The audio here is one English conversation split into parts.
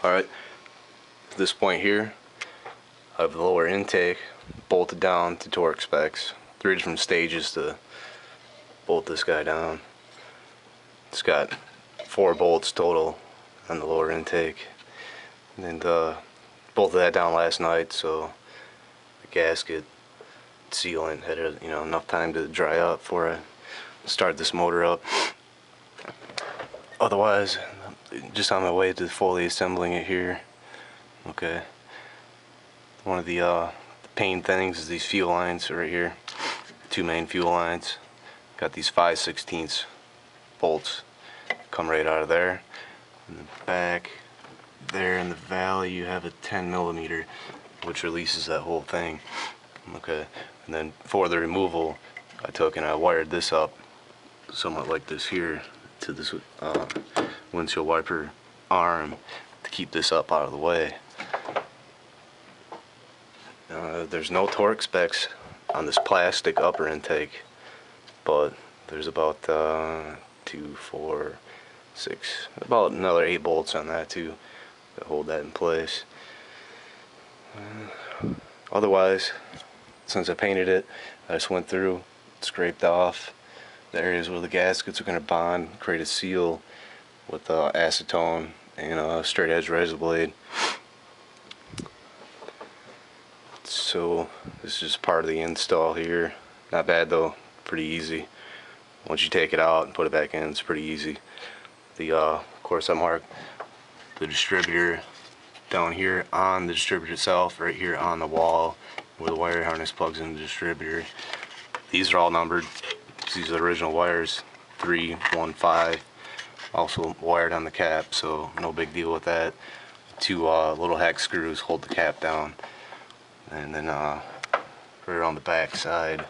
Alright, at this point here, I have the lower intake bolted down to torque specs. 3 different stages to bolt this guy down. It's got 4 bolts total on the lower intake. And bolted that down last night, so the gasket sealant had enough time to dry up before I start this motor up. Otherwise, just on my way to fully assembling it here. Okay. One of the pain things is these fuel lines right here. 2 main fuel lines. Got these 5/16 bolts come right out of there. In the back there in the valley you have a 10mm which releases that whole thing. Okay. And then for the removal, I took and I wired this up somewhat like this here to this windshield wiper arm to keep this up out of the way. There's no torque specs on this plastic upper intake, but there's about 2, 4, 6, about another 8 bolts on that too to hold that in place. Otherwise, since I painted it, I just went through, scraped off the areas where the gaskets are going to bond, create a seal with acetone and a straight edge razor blade. So this is just part of the install here. Not bad though, pretty easy. Once you take it out and put it back in, it's pretty easy. Of course I marked the distributor down here on the distributor itself, right here on the wall where the wire harness plugs in the distributor. These are all numbered. These are the original wires, 3, 1, 5. Also wired on the cap, so no big deal with that. 2 little hex screws hold the cap down. And then right on the back side,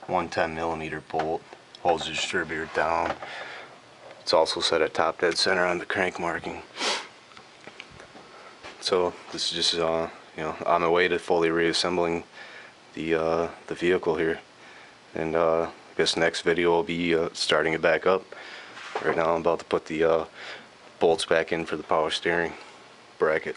1 10mm bolt holds the distributor down. It's also set at top dead center on the crank marking. So this is just on my way to fully reassembling the vehicle here. And I guess next video will be starting it back up. Right now I'm about to put the bolts back in for the power steering bracket.